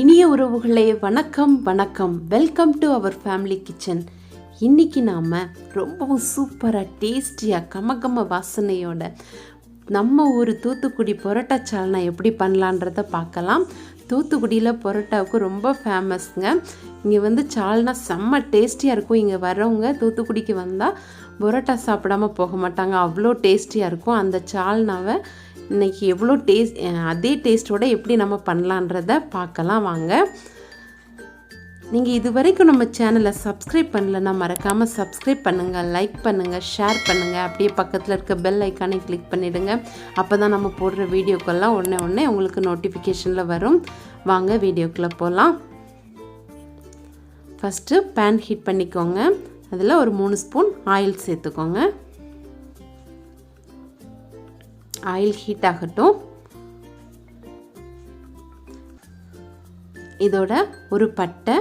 இனிய உறவுகளே வணக்கம் வணக்கம். Welcome to our family kitchen. இன்றைக்கி நாம் ரொம்பவும் சூப்பராக டேஸ்டியாக கமகம வாசனையோட நம்ம ஊர் தூத்துக்குடி பரோட்டா சால்னா எப்படி பண்ணலான்றதை பார்க்கலாம். தூத்துக்குடியில் பரோட்டாவுக்கு ரொம்ப ஃபேமஸ்ங்க. இங்கே சால்னா செம்ம டேஸ்டியாக இருக்கும். இங்கே வரவங்க தூத்துக்குடிக்கு வந்தால் பரோட்டா சாப்பிடாம போக மாட்டாங்க, அவ்வளோ டேஸ்டியாக இருக்கும். அந்த சால்னாவை இன்றைக்கி எவ்வளோ அதே டேஸ்ட்டோடு எப்படி நம்ம பண்ணலான்றதை பார்க்கலாம் வாங்க. நீங்கள் இது வரைக்கும் நம்ம சேனலை சப்ஸ்கிரைப் பண்ணலன்னா மறக்காமல் சப்ஸ்கிரைப் பண்ணுங்கள், லைக் பண்ணுங்கள், ஷேர் பண்ணுங்கள். அப்படியே பக்கத்தில் இருக்க பெல் ஐக்கானை கிளிக் பண்ணிவிடுங்க. அப்போ தான் நம்ம போடுற வீடியோக்கெல்லாம் உடனே உங்களுக்கு நோட்டிஃபிகேஷனில் வரும். வாங்க வீடியோக்குள்ளே போகலாம். ஃபஸ்ட்டு பேன் ஹீட் பண்ணிக்கோங்க. அதில் ஒரு 3 ஸ்பூன் ஆயில் சேர்த்துக்கோங்க. ஆயில் ஹீட் ஆகட்டும். இதோட ஒரு பட்டை,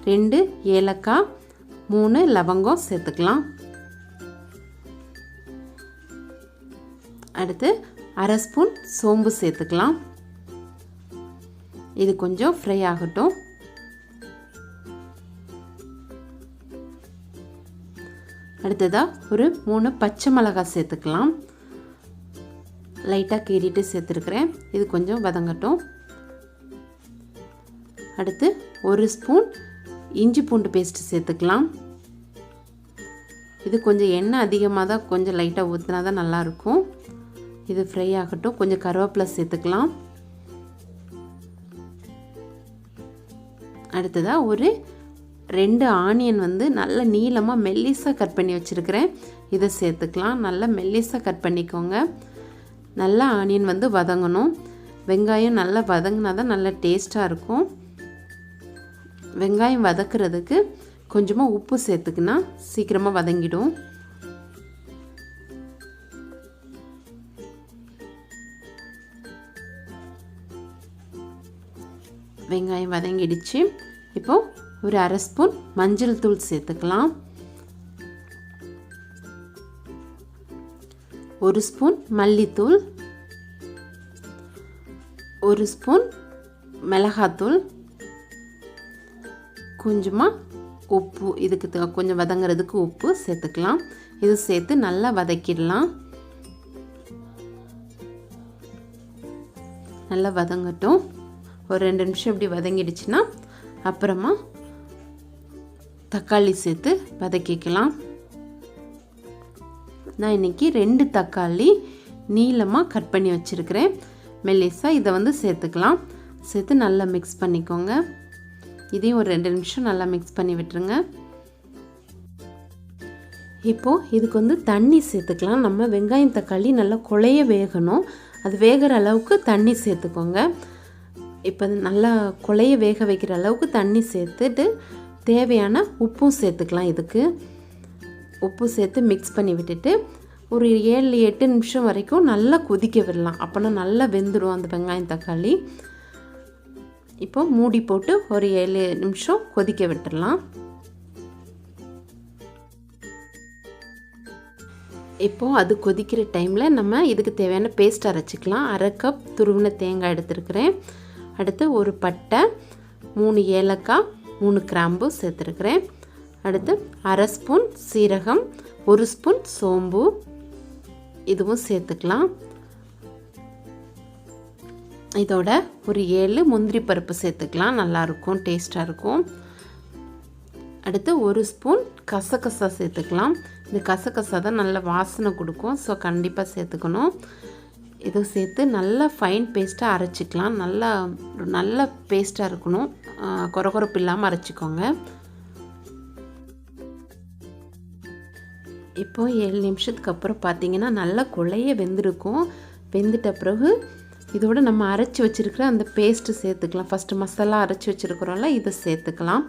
2 ஏலக்காய், 3 லவங்கம் சேர்த்துக்கலாம். அடுத்து அரை ஸ்பூன் சோம்பு சேர்த்துக்கலாம். இது கொஞ்சம் ஃப்ரை ஆகட்டும். அடுத்ததாக ஒரு 3 பச்சை மிளகாய் சேர்த்துக்கலாம். லைட்டாக கீறிட்டு சேர்த்துருக்குறேன். இது கொஞ்சம் வதங்கட்டும். அடுத்து 1 ஸ்பூன் இஞ்சி பூண்டு பேஸ்ட்டு சேர்த்துக்கலாம். இது கொஞ்சம் எண்ணெய் அதிகமாக தான், கொஞ்சம் லைட்டாக ஊற்றினா தான் நல்லாயிருக்கும். இது ஃப்ரை ஆகட்டும். கொஞ்சம் கருவேப்பிலை சேர்த்துக்கலாம். அடுத்ததாக ஒரு 2 ஆனியன் நல்ல நீளமாக மெல்லிஸாக கட் பண்ணி வச்சுருக்கிறேன். இதை சேர்த்துக்கலாம். நல்லா மெல்லிஸாக கட் பண்ணிக்கோங்க. நல்லா ஆனியன் வதங்கணும். வெங்காயம் நல்லா வதங்கினா தான் நல்லா டேஸ்ட்டாக இருக்கும். வெங்காயம் வதக்கிறதுக்கு கொஞ்சமாக உப்பு சேர்த்துக்கினா சீக்கிரமாக வதங்கிடும். வெங்காயம் வதங்கிடுச்சு. இப்போது ஒரு அரை ஸ்பூன் மஞ்சள் தூள் சேர்த்துக்கலாம். 1 ஸ்பூன் மல்லித்தூள், 1 ஸ்பூன் மிளகாத்தூள், கொஞ்சமாக உப்பு, இதுக்கு கொஞ்சம் வதங்கிறதுக்கு உப்பு சேர்த்துக்கலாம். இது சேர்த்து நல்லா வதக்கிடலாம். நல்லா வதங்கட்டும். ஒரு 2 நிமிஷம் இப்படி வதங்கிடுச்சுன்னா அப்புறமா தக்காளி சேர்த்து வதக்கிக்கலாம். நான் இன்றைக்கி 2 தக்காளி நீளமாக கட் பண்ணி வச்சுருக்கிறேன் மெல்லிஸாக. இதை சேர்த்துக்கலாம். சேர்த்து நல்லா மிக்ஸ் பண்ணிக்கோங்க. இதையும் ஒரு 2 நிமிஷம் நல்லா மிக்ஸ் பண்ணி விட்டுருங்க. இப்போது இதுக்கு தண்ணி சேர்த்துக்கலாம். நம்ம வெங்காயம் தக்காளி நல்லா குழைய வேகணும். அது வேகிற அளவுக்கு தண்ணி சேர்த்துக்கோங்க. இப்போ நல்லா குழைய வேக வைக்கிற அளவுக்கு தண்ணி சேர்த்துட்டு தேவையான உப்பும் சேர்த்துக்கலாம். இதுக்கு உப்பு சேர்த்து மிக்ஸ் பண்ணி விட்டுட்டு ஒரு 7-8 நிமிஷம் வரைக்கும் நல்லா கொதிக்க விடலாம். அப்போனா நல்லா வெந்துடும் அந்த வெங்காயம் தக்காளி. இப்போ மூடி போட்டு ஒரு 7 நிமிஷம் கொதிக்க விட்டுடலாம். இப்போது அது கொதிக்கிற டைமில் நம்ம இதுக்கு தேவையான பேஸ்ட் அரைச்சிக்கலாம். 1/2 கப் துருவின தேங்காய் எடுத்துருக்கிறேன். அடுத்து ஒரு பட்டை, 3 ஏலக்காய், 3 கிராம்பு சேர்த்துருக்கிறேன். அடுத்து அரை ஸ்பூன் சீரகம், 1 ஸ்பூன் சோம்பு, இதுவும் சேர்த்துக்கலாம். இதோட ஒரு 7 முந்திரி பருப்பு சேர்த்துக்கலாம். நல்லாயிருக்கும், டேஸ்ட்டாக இருக்கும். அடுத்து 1 ஸ்பூன் கசகசா சேர்த்துக்கலாம். இந்த கசகசா தான் நல்ல வாசனை கொடுக்கும். ஸோ கண்டிப்பாக சேர்த்துக்கணும். இதை சேர்த்து நல்லா ஃபைன் பேஸ்ட்டாக அரைச்சிக்கலாம். நல்ல பேஸ்ட்டாக இருக்கணும். கொரகொரப்பு இல்லாமல் அரைச்சிக்கோங்க. இப்போது 7 நிமிஷத்துக்கு அப்புறம் பார்த்திங்கன்னா நல்லா குழைய வெந்திருக்கும். வெந்துட்ட பிறகு இதோடு நம்ம அரைச்சி வச்சுருக்கிற அந்த பேஸ்ட்டு சேர்த்துக்கலாம். ஃபஸ்ட்டு மசாலா அரைச்சி வச்சுருக்கிறோம்ல, இதை சேர்த்துக்கலாம்.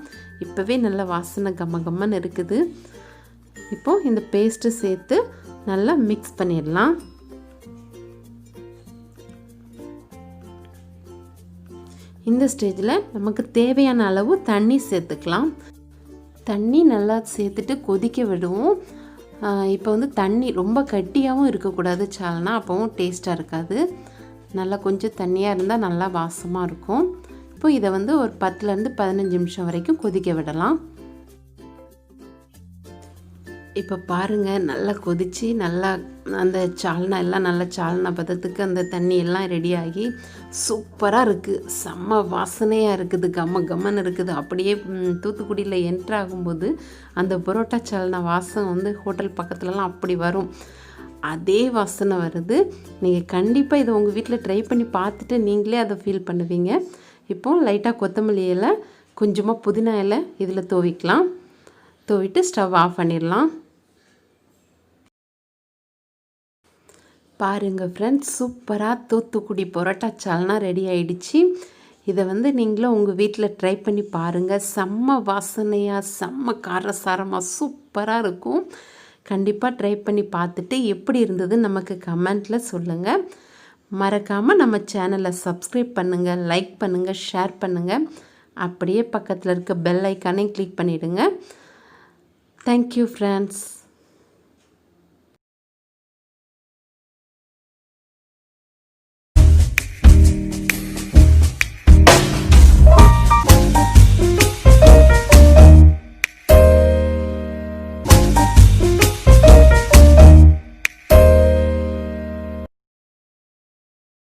இப்போவே நல்ல வாசனை கம்மன்னு இருக்குது. இப்போது இந்த பேஸ்ட்டு சேர்த்து நல்லா மிக்ஸ் பண்ணிடலாம். இந்த ஸ்டேஜில் நமக்கு தேவையான அளவு தண்ணி சேர்த்துக்கலாம். தண்ணி நல்லா சேர்த்துட்டு கொதிக்க விடுவோம். இப்போ தண்ணி ரொம்ப கட்டியாகவும் இருக்கக்கூடாது சால்னா, அப்போவும் டேஸ்ட்டாக இருக்காது. நல்லா கொஞ்சம் தண்ணியாக இருந்தால் நல்லா வாசமாக இருக்கும். இப்போ இப்போ இதை வந்து ஒரு 10லேருந்து 15 நிமிஷம் வரைக்கும் கொதிக்க விடலாம். இப்போ பாருங்கள், நல்லா கொதித்து நல்லா அந்த சால்னா எல்லாம் நல்லா சால்னா பதத்துக்கு அந்த தண்ணி எல்லாம் ரெடியாகி சூப்பராக இருக்குது. செம்ம வாசனையாக இருக்குது, கம்மன்னு இருக்குது. அப்படியே தூத்துக்குடியில் என்ட்ரு ஆகும்போது அந்த பரோட்டா சால்னா வாசம் வந்து ஹோட்டல் பக்கத்துலலாம் அப்படி வரும். அதே வாசனை வருது. நீங்கள் கண்டிப்பாக இதை உங்கள் வீட்டில் ட்ரை பண்ணி பார்த்துட்டு நீங்களே அதை ஃபீல் பண்ணுவீங்க. இப்போது லைட்டாக கொத்தமல்லி இலை, கொஞ்சமாக புதினா இலை இதில் தூவிக்கலாம். தூவிட்டு ஸ்டவ் ஆஃப் பண்ணிடலாம். பாருங்கள் ஃப்ரெண்ட்ஸ், சூப்பராக தூத்துக்குடி பரோட்டா சால்னா ரெடி ஆகிடுச்சு. இதை வந்து நீங்களும் உங்கள் வீட்டில் ட்ரை பண்ணி பாருங்கள். செம்ம வாசனையாக, செம்ம காரசாரமாக சூப்பராக இருக்கும். கண்டிப்பாக ட்ரை பண்ணி பார்த்துட்டு எப்படி இருந்தது நமக்கு கமெண்ட்டில் சொல்லுங்கள். மறக்காமல் நம்ம சேனலை சப்ஸ்கிரைப் பண்ணுங்கள், லைக் பண்ணுங்கள், ஷேர் பண்ணுங்கள். அப்படியே பக்கத்தில் இருக்க பெல் ஐக்கானையும் கிளிக் பண்ணிவிடுங்க. Thank you friends.